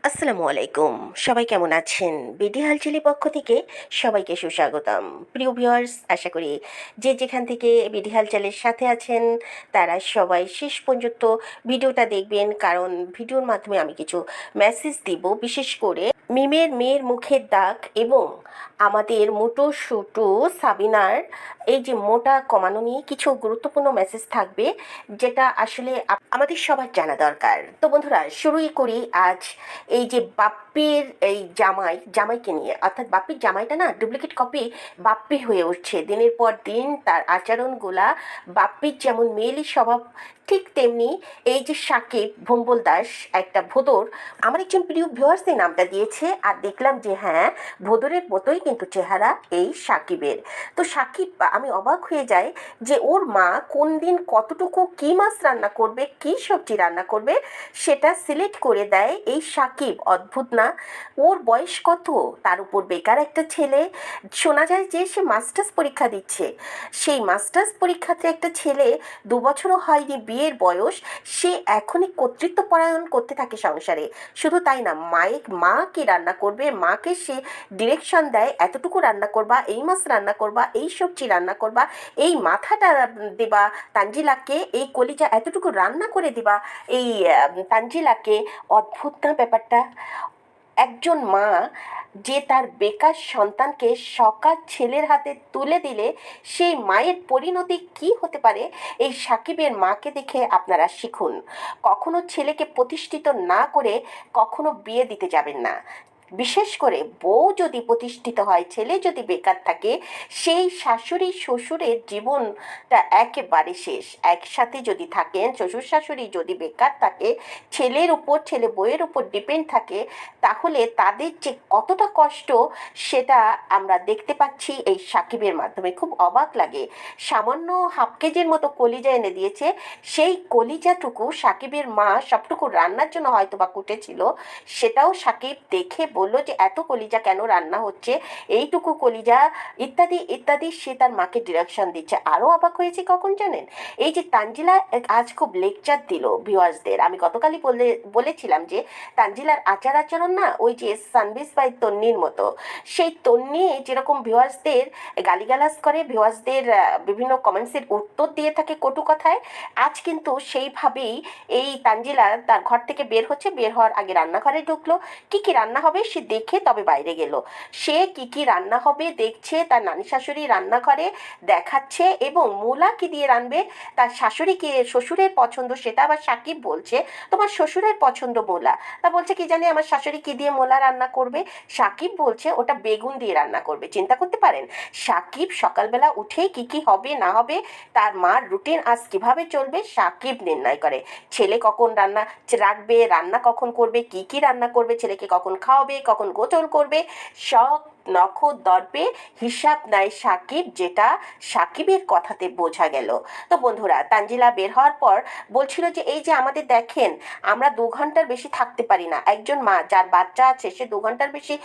আসসালামু আলাইকুম। সবাই কেমন আছেন? বিডি হালচালি পক্ষ থেকে সবাইকে সুস্বাগতম। প্রিয় ভিউয়ার্স, আশা করি যে যেখান থেকে বিডি হালচালের সাথে আছেন তারা সবাই শেষ পর্যন্ত ভিডিওটা দেখবেন, কারণ ভিডিওর মাধ্যমে আমি কিছু মেসেজ দিব, বিশেষ করে মিমের মেয়ের মুখের দাগ এবং আমাদের মোটো সুটো সাবিনার এই যে মোটা কমানো নিয়ে কিছু গুরুত্বপূর্ণ মেসেজ থাকবে, যেটা আসলে আমাদের সবার জানা দরকার। তো বন্ধুরা, শুরুই করি আজ এই যে বাপ্পির এই জামাইকে নিয়ে। অর্থাৎ বাপ্পির জামাইটা না ডুপ্লিকেট কপি বাপ্পি হয়ে উঠছে দিনের পর দিন। তার আচরণগুলা বাপ্পির যেমন মেয়েলি স্বভাব, ঠিক তেমনি এই যে সাকিব ভম্বল দাস একটা ভোদর, আমার একজন প্রিয় ভিউয়ার্সের নামটা দিয়েছে, আর দেখলাম যে হ্যাঁ, ভোদরের মতোই কিন্তু চেহারা এই সাকিবের। তো সাকিব, আমি অবাক হয়ে যাই যে ওর মা কোন দিন কতটুকু কী মাছ রান্না করবে, কী সবজি রান্না করবে, সেটা সিলেক্ট করে দেয় এই সাকিব। অদ্ভুত না? ওর বয়স কত, তার উপর বেকার একটা ছেলে। শোনা যায় যে সে মাস্টার্স পরীক্ষা দিচ্ছে। সেই মাস্টার্স পরীক্ষাতে একটা ছেলে, 2 বছরও হয়নি বিয়ের বয়স, সে এখনই কর্তৃত্বপরায়ণ করতে থাকে সংসারে। শুধু তাই না, মা কি রান্না করবে, মাকে সে ডিরেকশন দেয়, এতটুকু রান্না করবা, এই মাছ রান্না করবা, এই সবজি রান্না করবা, এই মাথাটা দেবা তানজিলাকে, এই কলিজা এতটুকু রান্না করে দিবা এই তানজিলাকে। অদ্ভুত না ব্যাপারটা? একজন মা যে তার বেকার সন্তানকে সকার ছেলের হাতে তুলে দিলে সেই মায়ের পরিণতি কি হতে পারে, এই সাকিবের মাকে দেখে আপনারা শিখুন। কখনো ছেলেকে প্রতিষ্ঠিত না করে কখনো বিয়ে দিতে যাবেন না। বিশেষ করে বউ যদি প্রতিষ্ঠিত হয়, ছেলে যদি বেকার থাকে, সেই শাশুড়ি শ্বশুরের জীবনটা একেবারে শেষ। একসাথে যদি থাকেন, শ্বশুর শাশুড়ি যদি বেকার থাকে, ছেলে বউয়ের উপর ডিপেন্ড থাকে, তাহলে তাদের যে কতটা কষ্ট সেটা আমরা দেখতে পাচ্ছি এই সাকিবের মাধ্যমে। খুব অবাক লাগে। সামান্য হাফ কেজির মতো কলিজা এনে দিয়েছে, সেই কলিজাটুকু সাকিবের মা সবটুকু রান্নার জন্য হয়তো বা কুটেছিল, সেটাও সাকিব দেখে বলল যে এত কলিজা কেন রান্না হচ্ছে, এইটুকু কলিজা, ইত্যাদি ইত্যাদি। সে তার মাকে ডিরেকশন দিচ্ছে। আরও অবাক হয়েছে কখন জানেন? এই যে তানজিলা আজ খুব লেকচার দিল ভিউয়ার্সদের। আমি গতকালই বলেছিলাম যে তানজিলার আচরণ না ওই যে সানবিস বাই তন্নির মতো। সেই তন্নি যেরকম ভিউয়ার্সদের গালিগালাজ করে, ভিউয়ার্সদের বিভিন্ন কমেন্টসের উত্তর দিয়ে থাকে কটু কথায়, আজ কিন্তু সেইভাবেই এই তানজিলা তার ঘর থেকে বের হচ্ছে। বের হওয়ার আগে রান্নাঘরে ঢুকলো, কি কি রান্না হবে সে দেখে তবে বাইরে গেল। সে কি কি রান্না হবে দেখছে, তার নানি শাশুড়ি রান্নাঘরে দেখাচ্ছে, এবং মূলা কি দিয়ে রানবে তার শাশুড়িকে, শ্বশুরের পছন্দ, সেটা আবার সাকিব বলছে তোমার শ্বশুরের পছন্দ মূলা। তা বলছে কি জানি আমার শাশুড়ি কি দিয়ে মূলা রান্না করবে, সাকিব বলছে ওটা বেগুন দিয়ে রান্না করবে। চিন্তা করতে পারেন, সাকিব সকালবেলা উঠেই কি কি হবে না হবে, তার মার রুটিন আজ কিভাবে চলবে, সাকিব নির্ণয় করে। ছেলে কখন রান্না রাখবে, রান্না কখন করবে, কি কি রান্না করবে, ছেলেকে কখন খাওয়াবে, কখন গোসল করবে, সব নখ দর্পে হিসাব নেয় সাকিব, যেটা সাকিবের কথাতে বোঝা গেল। তো বন্ধুরা, তানজিলা বের হওয়ার পর বলছিল যে এই যে আমাদের দেখেন, আমরা 2 ঘন্টার বেশি থাকতে পারি না। একজন মা যার বাচ্চা আছে, সে 2 ঘন্টার বেশি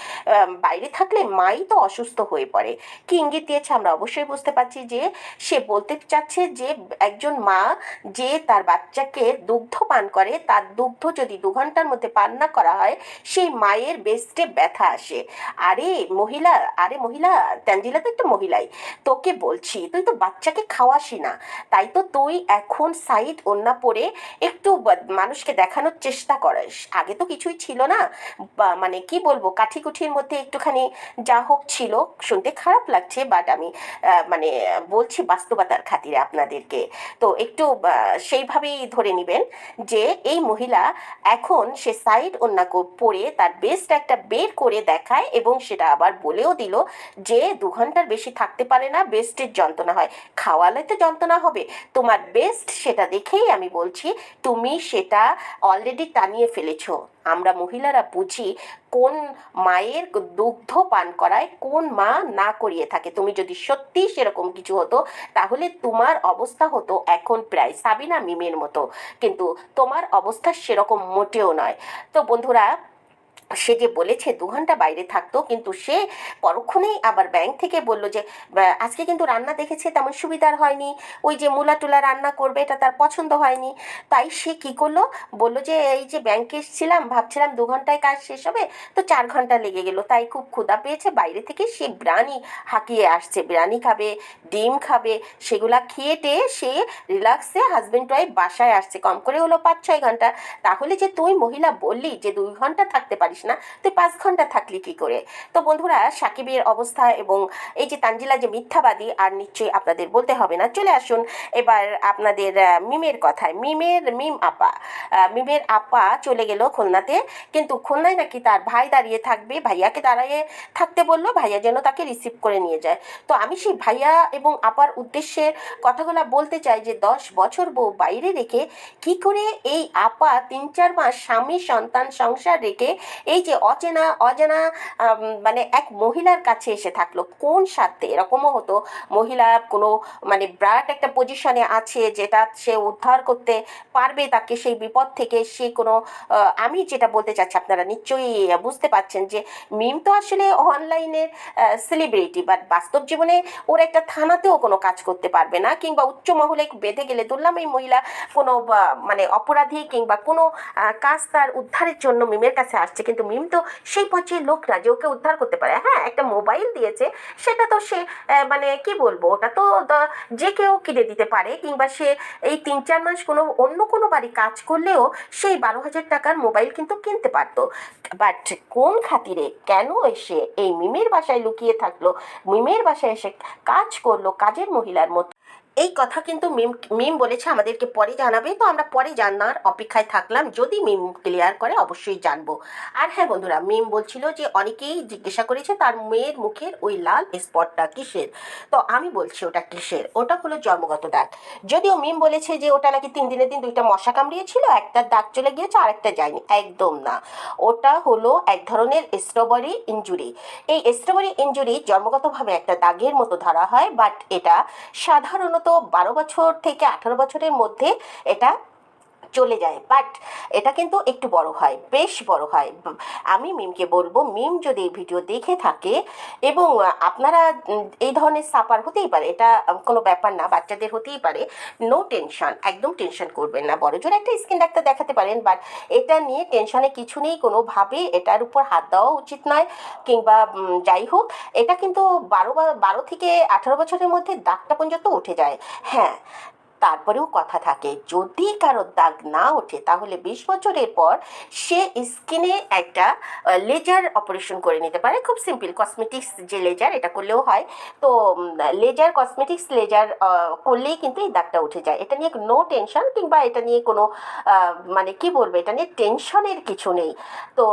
বাইরে থাকলে মাই তো অসুস্থ হয়ে পড়ে। কি ইঙ্গিত দিয়েছে আমরা অবশ্যই বুঝতে পারছি যে সে বলতে চাচ্ছে যে একজন মা যে তার বাচ্চাকে দুগ্ধ পান করে, তার দুগ্ধ যদি 2 ঘন্টার মধ্যে পান না করা হয়, সেই মায়ের বেস্টে ব্যথা আসে। আরে মহিলা, তানজিলা তো একটা মহিলাই। তোকে বলছি, তুই তো বাচ্চাকে খাওয়াসি না, তাই তো তুই এখন সাইড ওন্না পরে একটু মানুষকে দেখানোর চেষ্টা করিস। আগে তো কিছুই ছিল না, মানে কি বলবো, কাঠিকুঠির মধ্যে একটুখানি যা হোক ছিল। শুনতে খারাপ লাগছে, বাট আমি মানে বলছি বাস্তবতার খাতিরে আপনাদেরকে। তো একটু সেইভাবেই ধরে নেবেন যে এই মহিলা এখন সে সাইড ওন্না পরে তার বেস্ট একটা বের করে দেখায়, এবং সেটা আবার বলেও দিল যে 2 ঘন্টার বেশি থাকতে পারে না, বেস্টের যন্ত্রণা হয়। খাওয়ালে তো যন্ত্রণা হবে, তোমার বেস্ট সেটা দেখেই আমি বলছি তুমি সেটা অলরেডি টানিয়ে ফেলেছো। আমরা মহিলারা বুঝি কোন মায়ের দুগ্ধ পান করায়, কোন মা না করিয়ে থাকে। তুমি যদি সত্যি সেরকম কিছু হতো, তাহলে তোমার অবস্থা হতো এখন প্রায় সাবিনা মিমের মতো, কিন্তু তোমার অবস্থা সেরকম মোটেও নয়। তো বন্ধুরা, সে যে বলেছে 2 ঘন্টা বাইরে থাকতো, কিন্তু সে পরক্ষণেই আবার ব্যাংক থেকে বলল যে আজকে কিন্তু রান্না দেখেছে তেমন সুবিধার হয়নি, ওই যে মূলা টুলা রান্না করবে এটা তার পছন্দ হয়নি। তাই সে কি করলো, বলল যে এই যে ব্যাংকে এসেছিলাম ভাবছিলাম 2 ঘন্টায় কাজ শেষ হবে, তো 4 ঘন্টা লেগে গেল। তাই খুব ক্ষুধা পেয়েছে, বাইরে থেকে সে বিরিয়ানি হাঁকিয়ে আসছে, বিরিয়ানি খাবে, ডিম খাবে, সেগুলা খেয়ে টেয়ে সে রিল্যাক্সে হাজবেন্ড ওয়াইফ বাসায় আসছে। কম করে হলো 5-6 ঘন্টা। তাহলে যে তুই মহিলা বললি যে 2 ঘন্টা থাকতে পারিস না, তুই 5 ঘন্টা থাকলি কি করে? তো বন্ধুরা, সাকিবের অবস্থা এবং এই যে তানজিলা যে মিথ্যাবাদী, আর নিশ্চয়ই আপনাদের বলতে হবে না। চলে আসুন এবার আপনাদের মিমের কথায়। মিম আপা, মিমের আপা চলে গেল খুলনাতে, কিন্তু খুলনায় নাকি তার ভাই দাঁড়িয়ে থাকবে, ভাইয়াকে দাঁড়িয়ে থাকতে বললো, ভাইয়া যেন তাকে রিসিভ করে নিয়ে যায়। তো আমি সেই ভাইয়া এবং আপার উদ্দেশ্যে কথাগুলো বলতে চাই যে 10 বছর বউ বাইরে রেখে কি করে এই আপা 3-4 মাস স্বামী সন্তান সংসার রেখে এই যে অচেনা অজানা মানে এক মহিলার কাছে এসে থাকলো, কোন স্বার্থে? এরকমও হতো মহিলা কোনো মানে বিরাট একটা পজিশনে আছে, যেটা সে উদ্ধার করতে পারবে তাকে সেই বিপদ থেকে, সে কোনো আমি যেটা বলতে চাচ্ছি আপনারা নিশ্চয়ই বুঝতে পারছেন যে মিম তো আসলে অনলাইনের সেলিব্রিটি, বাট বাস্তব জীবনে ওর একটা থানাতেও কোনো কাজ করতে পারবে না, কিংবা উচ্চ মহলে বেঁধে গেলে ধরলাম এই মহিলা কোনো মানে অপরাধী কিংবা কোনো কাজ তার উদ্ধারের জন্য মিমের কাছে আসছে, কিন্তু মিম তো সেই পর্যায়ে লোক না যে ওকে উদ্ধার করতে পারে। হ্যাঁ, একটা মোবাইল দিয়েছে, সেটা তো সে মানে কি বলবো, ওটা তো যে কেউ কিনে দিতে পারে, কিংবা সে এই 3-4 মাস কোনো অন্য কোনো বাড়ি কাজ করলেও সেই 12,000 টাকার মোবাইল কিন্তু কিনতে পারতো। বাট কোন খাতিরে কেন এসে এই মিমের বাসায় লুকিয়ে থাকলো, মিমের বাসায় এসে কাজ করলো কাজের মহিলার মতো? এই কথা কিন্তু মিম বলেছে আমাদেরকে পরে জানাবে, তো আমরা পরে জানার অপেক্ষায় থাকলাম। যদি মিম ক্লিয়ার করে অবশ্যই জানবো। আর হ্যাঁ বন্ধুরা, মিম বলছিল যে অনেকেই জিজ্ঞাসা করেছে তার মেয়ের মুখের ওই লাল স্পটটা কিসের। তো আমি বলছি ওটা কিসের, ওটা হলো জন্মগত দাগ। যদিও মিম বলেছে যে ওটা নাকি 3 দিনের দিন 2টা মশা কামড়িয়েছিল, একটা দাগ চলে গিয়েছে আর একটা যায়নি, একদম না। ওটা হলো এক ধরনের স্ট্রবেরি ইনজুরি। এই স্ট্রবেরি ইনজুরি জন্মগতভাবে একটা দাগের মতো ধরা হয়, বাট এটা সাধারণত 12 বছর থেকে 18 বছরের মধ্যে এটা চলে যায়। বাট এটা কিন্তু একটু বড় হয়, বেশ বড় হয়। আমি মিমকে বলবো, মিম যদি এই ভিডিও দেখে থাকে এবং আপনারা এই ধরনের সাপার হতেই পারে, এটা কোনো ব্যাপার না, বাচ্চাদের হতেই পারে, নো টেনশন, একদম টেনশন করবেন না। বড় জোর একটা স্কিন ডাক্তার দেখাতে পারেন, বাট এটা নিয়ে টেনশনে কিছু নেই, কোনোভাবে এটার উপর হাত দেওয়া উচিত নয়। কিংবা যাই হোক, এটা কিন্তু 12 থেকে 18 বছরের মধ্যে দাগটা পর্যন্ত উঠে যায়। হ্যাঁ, তারপরেও কথা থাকে, যদি কারোর দাগ না ওঠে তাহলে 20 বছরের পর সে স্কিনে একটা লেজার অপারেশন করে নিতে পারে। খুব সিম্পল, কসমেটিক্স যে লেজার, এটা করলেও হয়। তো লেজার, কসমেটিক্স লেজার করলেই কিন্তু এই দাগটা উঠে যায়। এটা নিয়ে নো টেনশন, কিংবা এটা নিয়ে কোনো মানে কি বলবো, এটা নিয়ে টেনশনের কিছু নেই। তো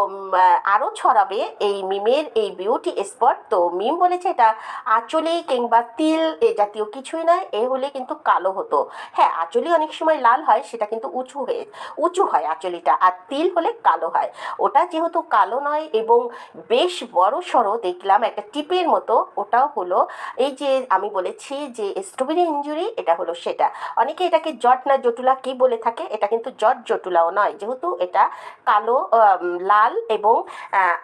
আরও ছড়াবে এই মিমের এই বিউটি স্পট। তো মিম বলেছে এটা আঁচলে কিংবা তিল এ জাতীয় কিছুই নয়, এ হলে কিন্তু কালো হতো। হ্যাঁ, আঁচলি অনেক সময় লাল হয়, সেটা কিন্তু উঁচু হয় আঁচলিটা, আর তিল হলে কালো হয়। ওটা যেহেতু কালো নয় এবং বেশ বড় সড়ো দেখলাম একটা টিপের মতো, ওটাও হলো এই যে আমি বলেছি যে স্ট্রবেরি ইনজুরি, এটা হলো সেটা। অনেকে এটাকে জট না জটুলা কি বলে থাকে, এটা কিন্তু জট জটুলাও নয়, যেহেতু এটা কালো লাল এবং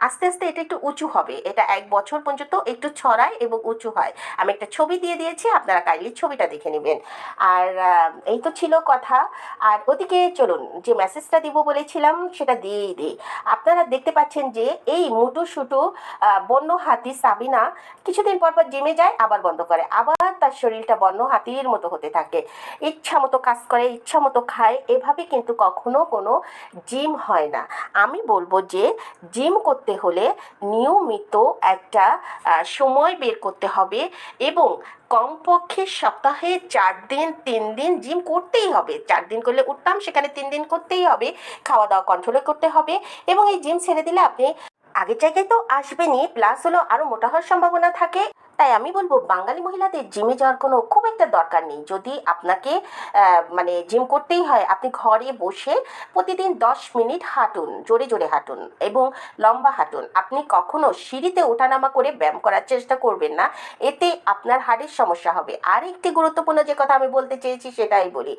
আস্তে আস্তে এটা একটু উঁচু হবে। এটা 1 বছর পর্যন্ত একটু ছড়ায় এবং উঁচু হয়। আমি একটা ছবি দিয়ে দিয়েছি, আপনারা কাইন্ডলি ছবিটা দেখে নেবেন। আর এই তো ছিল কথা। আর ওদিকে চলুন, যে মেসেজটা দিব বলেছিলাম সেটা দিয়েই দিই। আপনারা দেখতে পাচ্ছেন যে এই মুটু সুটু বন্য হাতি সাবিনা কিছুদিন পর পর জিমে যায়, আবার বন্ধ করে, আবার তার শরীরটা বন্য হাতির মতো হতে থাকে, ইচ্ছা মতো কাজ করে, ইচ্ছা মতো খায়। এভাবে কিন্তু কখনো কোনো জিম হয় না। আমি বলবো যে জিম করতে হলে নিয়মিত একটা সময় বের করতে হবে, এবং কমপক্ষে সপ্তাহে 4 দিন 3 দিন জিম করতেই হবে। 4 দিন করলে উঠতাম, সেখানে 3 দিন করতেই হবে। খাওয়া দাওয়া কন্ট্রোলে করতে হবে, এবং এই জিম ছেড়ে দিলে আপনি আগের জায়গায় তো আসবেনই, প্লাস হলো আরও মোটা হওয়ার সম্ভাবনা থাকে। তাই আমি বলবো বাঙালি মহিলাদের জিমে যাওয়ার কোনো খুব একটা দরকার নেই। যদি আপনাকে মানে জিম করতেই হয়, আপনি ঘরে বসে প্রতিদিন 10 মিনিট হাঁটুন, জোরে জোরে হাঁটুন এবং লম্বা হাঁটুন। আপনি কখনো সিঁড়িতে ওঠানামা করে ব্যায়াম করার চেষ্টা করবেন না, এতে আপনার হাড়ের সমস্যা হবে। আর একটি গুরুত্বপূর্ণ যে কথা আমি বলতে চেয়েছি সেটাই বলি,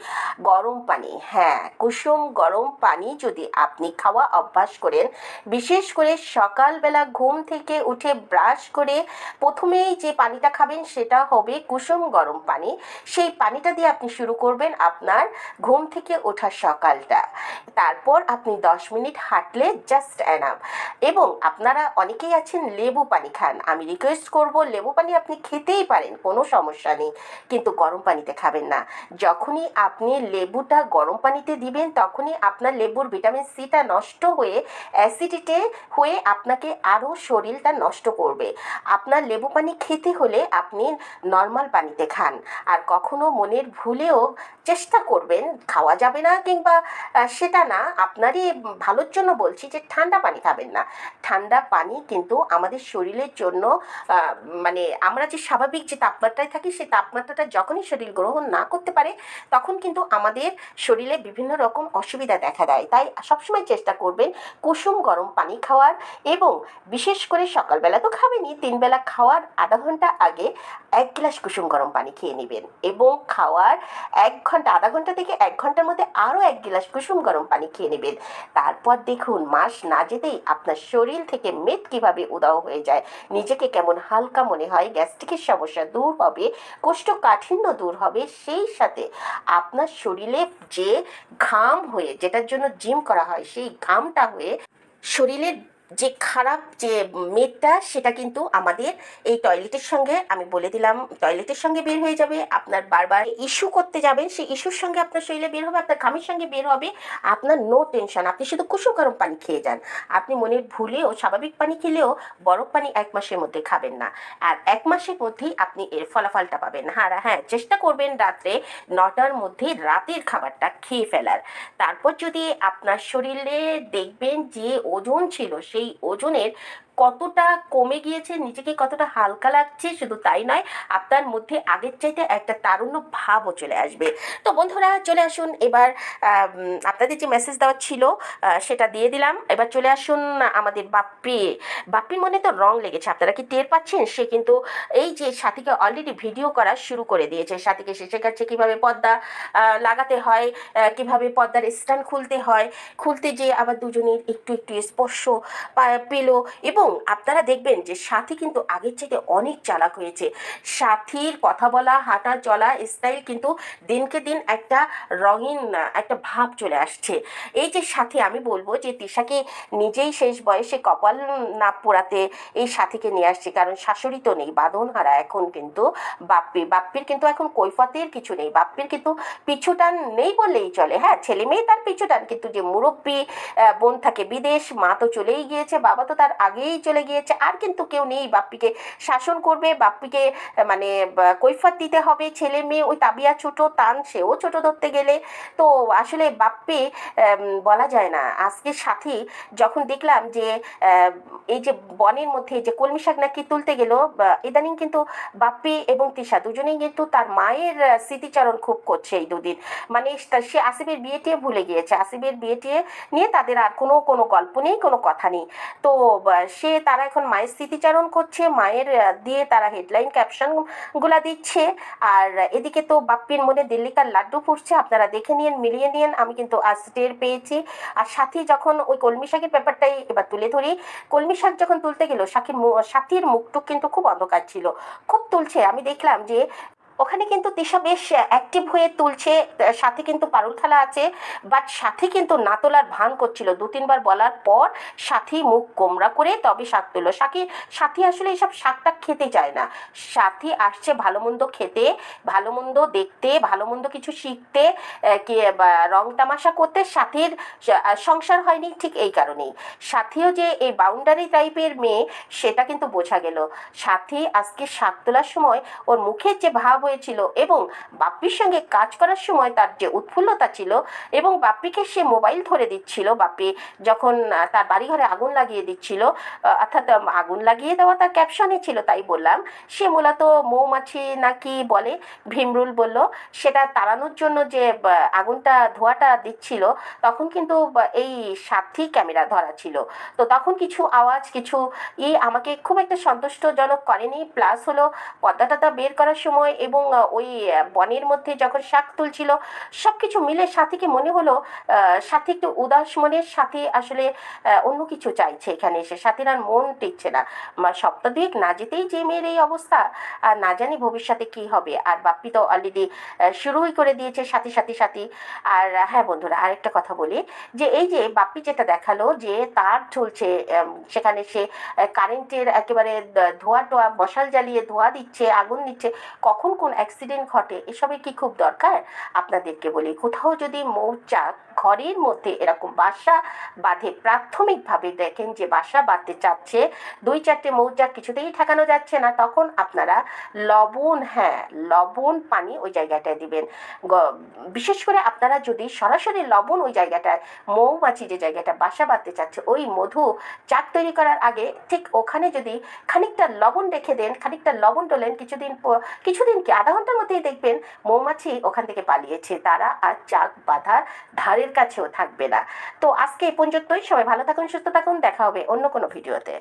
গরম পানি, হ্যাঁ কুসুম গরম পানি যদি আপনি খাওয়া অভ্যাস করেন, বিশেষ করে সকালবেলা ঘুম থেকে উঠে ব্রাশ করে প্রথমেই যে পানিটা খাবেন সেটা হবে কুসুম গরম পানি। সেই পানিটা দিয়ে আপনি শুরু করবেন আপনার ঘুম থেকে ওঠার সকালটা। তারপর আপনি 10 মিনিট হাঁটলে জাস্ট এনাফ। এবং আপনারা অনেকেই আছেন লেবু পানি খান, আমি রিকোয়েস্ট করব লেবু পানি আপনি খেতেই পারেন, কোনো সমস্যা নেই, কিন্তু গরম পানিতে খাবেন না। যখনই আপনি লেবুটা গরম পানিতে দিবেন তখনই আপনার লেবুর ভিটামিন সিটা নষ্ট হয়ে অ্যাসিডিটি হয়ে আপনাকে আরও শরীরটা নষ্ট করবে। আপনার লেবু পানি খেতে হলে আপনি নর্মাল পানিতে খান। আর কখনো মনের ভুলেও চেষ্টা করবেন, খাওয়া যাবে না কিংবা সেটা না, আপনারই ভালোর জন্য বলছি যে ঠান্ডা পানি খাবেন না। ঠান্ডা পানি কিন্তু আমাদের শরীরের জন্য মানে আমরা যে স্বাভাবিক যে তাপমাত্রায় থাকি সেই তাপমাত্রাটা যখনই শরীর গ্রহণ না করতে পারে তখন কিন্তু আমাদের শরীরে বিভিন্ন রকম অসুবিধা দেখা দেয়। তাই সবসময় চেষ্টা করবেন কুসুম গরম পানি খাওয়ার। এবং বিশেষ করে সকালবেলা তো খাবেনই, 3 বেলা খাওয়ার আধা ঘন্টা আগে 1 গ্লাস কুসুম গরম পানি খেয়ে নেবেন এবং খাওয়ার 1 ঘন্টা, আধা ঘন্টা থেকে 1 ঘন্টার মধ্যে আরও 1 গ্লাস কুসুম গরম পানি খেয়ে নেবেন। তারপর দেখুন মাস না যেতেই আপনার শরীর থেকে মেদ কীভাবে উধাও হয়ে যায়, নিজেকে কেমন হালকা মনে হয়, গ্যাস্ট্রিকের সমস্যা দূর হবে, কোষ্ঠকাঠিন্য দূর হবে, সেই সাথে আপনার শরীরে যে ঘাম হয়ে, যেটার জন্য জিম করা হয়, সেই ঘামটা হয়ে শরীরের যে খারাপ যে মেদটা সেটা কিন্তু আমাদের এই টয়লেটের সঙ্গে, আমি বলে দিলাম, টয়লেটের সঙ্গে বের হয়ে যাবে। আপনার বারবার ইস্যু করতে যাবেন, সেই ইস্যুর সঙ্গে আপনার শরীরে বের হবে, আপনার ঘামের সঙ্গে বের হবে। আপনার নো টেনশন, আপনি শুধু কুসুম গরম পানি খেয়ে যান। আপনি মনের ভুলেও স্বাভাবিক পানি খেলেও বরফ পানি 1 মাসের মধ্যে খাবেন না। আর 1 মাসের মধ্যেই আপনি এর ফলাফলটা পাবেন। হ্যাঁ, চেষ্টা করবেন রাত্রে 9টার মধ্যে রাতের খাবারটা খেয়ে ফেলার। তারপর যদি আপনার শরীরে দেখবেন যে ওজন ছিল সেই ওজনের কতটা কমে গিয়েছে, নিজেকে কতটা হালকা লাগছে, শুধু তাই নয় আপনার মধ্যে আগের চাইতে একটা তারুণ্য ভাবও চলে আসবে। তো বন্ধুরা চলে আসুন এবার, আপনাদের যে মেসেজ দেওয়া ছিল সেটা দিয়ে দিলাম। এবার চলে আসুন আমাদের বাপ্পির মনে তো রং লেগেছে, আপনারা কি টের পাচ্ছেন? সে কিন্তু এই যে সাথীকে অলরেডি ভিডিও করা শুরু করে দিয়েছে। সাথীকে সে শেখাচ্ছে কীভাবে পর্দা লাগাতে হয়, কীভাবে পর্দার স্ট্যান্ড খুলতে হয়, খুলতে যেয়ে আবার দুজনের একটু একটু স্পর্শ পেল। এবং আপনারা দেখবেন যে সাথী কিন্তু আগের থেকে অনেক চালাক হয়েছে। সাথীর কথা বলা, হাঁটা চলা স্টাইল কিন্তু দিনকে দিন একটা রঙিন একটা ভাব চলে আসছে। এই যে সাথী, আমি বলবো যে তিশাকে নিজেই শেষ বয়সে কপাল না পোড়াতে এই সাথীকে নিয়ে আসছে, কারণ শাশুড়ি তো নেই, বাঁধনহারা এখন কিন্তু বাপ্পির কিন্তু এখন কৈফতের কিছু নেই, বাপ্পির কিন্তু পিছুটান নেই বললেই চলে। হ্যাঁ, ছেলে মেয়ে তার পিছুটান, কিন্তু যে মুরব্বী বোন থাকে বিদেশ, মা তো চলেই গিয়েছে, বাবা তো তার আগেই চলে গিয়েছে, আর কিন্তু কেউ নেই বাপ্পিকে শাসন করবে, বাপ্পিকে মানে কৈফত দিতে হবে। ছেলে মেয়ে ওই তাবিয়া ছোট, তান সেও ছোট ধরতে গেলে। তো আসলে বাপ্পি বলা যায় না। আজকে সাথী যখন দেখলাম যে এই যে বনের মধ্যে যে কলমি শাক নাকি তুলতে গেল, ইদানিং কিন্তু বাপ্পি এবং তিশা দুজনেই কিন্তু তার মায়ের স্মৃতিচারণ খুব করছে এই দুদিন। মানে সে আসিফের বিয়েটি ভুলে গিয়েছে, আসিফের বিয়েটি নিয়ে তাদের আর কোনো গল্প নেই, কোনো কথা নেই। তো তারা এখন মায়ের স্মৃতিচারণ করছে, মায়ের দিয়ে তারা হেডলাইন ক্যাপশনগুলা দিচ্ছে। আর এদিকে তো বাপ্পির মনে দিল্লিকার লাড্ডু ফুটছে, আপনারা দেখে নিন, মিলিয়ে নিন। আমি কিন্তু আজ টের পেয়েছি। আর সাথী যখন ওই কলমি শাকের ব্যাপারটাই এবার তুলে ধরি, কলমি শাক যখন তুলতে গেল সাথীর মুখটুক কিন্তু খুব অন্ধকার ছিল, খুব তুলছে। আমি দেখলাম যে ওখানে কিন্তু তিশা বেশ অ্যাক্টিভ হয়ে তুলছে, সাথে কিন্তু পারুল খেলা আছে, বাট সাথী কিন্তু না তোলার ভান করছিল। 2-3 বার বলার পর সাথী মুখ গোমরা করে তবে শাক তুললো। সাথী আসলে এইসব শাকটা খেতে চায় না। সাথী আসছে ভালো মন্দ খেতে, ভালো মন্দ দেখতে, ভালো মন্দ কিছু শিখতে, রং তামাশা করতে। সাথীর সংসার হয়নি ঠিক এই কারণেই। সাথীও যে এই বাউন্ডারি টাইপের মেয়ে সেটা কিন্তু বোঝা গেল। সাথী আজকে শাক তোলার সময় ওর মুখের যে ভাব হয়েছিল এবং বাপ্পির সঙ্গে কাজ করার সময় তার যে উৎফুল্লতা ছিল এবং বাপ্পিকে সে মোবাইল ধরে দিচ্ছিল, বাপ্পি যখন তার বাড়িঘরে আগুন লাগিয়ে দিচ্ছিল, অর্থাৎ আগুন লাগিয়ে দেওয়া তার ক্যাপশনে ছিল তাই বললাম, সে মূলত মৌমাছি নাকি বলে ভীমরুল বলল, সেটা তাড়ানোর জন্য যে আগুনটা ধোঁয়াটা দিচ্ছিল, তখন কিন্তু এই সাথী ক্যামেরা ধরা ছিল। তো তখন কিছু আওয়াজ কিছু আমাকে খুব একটা সন্তুষ্টজনক করেনি। প্লাস হলো পর্দা টর্দা বের করার সময় এবং ওই বনের মধ্যে যখন শাক তুলছিল, সব কিছু মিলে সাথীকে মনে হলো সাথী একটু উদাস মনের, সাথী আসলে অন্য কিছু চাইছে এখানে এসে, সাথীর আর মন টিকছে না। সপ্তাহ দুয়েক না যেতেই যে মেয়ের এই অবস্থা, আর না জানি ভবিষ্যতে কি হবে। আর বাপ্পি তো অলরেডি শুরুই করে দিয়েছে সাথী সাথী সাথী। আর হ্যাঁ বন্ধুরা, আরেকটা কথা বলি, যে এই যে বাপ্পি যেটা দেখালো যে তার চলছে, সেখানে সে কারেন্টের একেবারে ধোঁয়া টোয়া মশাল জ্বালিয়ে ধোঁয়া দিচ্ছে, আগুন দিচ্ছে, কখন কোন অ্যাক্সিডেন্ট ঘটে এসবের কি খুব দরকার? আপনাদেরকে বলি, কোথাও যদি মৌচাক ঘরের মধ্যে এরকম বাসা বাঁধে, প্রাথমিকভাবে দেখেন যে বাসা বাঁধতে চাচ্ছে, 2-4টে মৌচাক কিছুতেই ঠেকানো যাচ্ছে না, তখন আপনারা লবণ, হ্যাঁ লবণ পানি ওই জায়গাটায় দিবেন। বিশেষ করে আপনারা যদি সরাসরি লবণ ওই জায়গাটায়, মৌমাছি যে জায়গাটা বাসা বাঁধতে চাচ্ছে ওই মধু চাক তৈরি করার আগে ঠিক ওখানে যদি খানিকটা লবণ রেখে দেন, খানিকটা লবণ ডলেন, কিছুদিন কি আধা ঘন্টার মধ্যেই দেখবেন মৌমাছি ওখান থেকে পালিয়েছে, তারা আর চাক বাঁধার ধারের কাছেও থাকবে না। তো আজকে এই পর্যন্তই, সবাই ভালো থাকুন, সুস্থ থাকুন, দেখা হবে অন্য কোনো ভিডিওতে।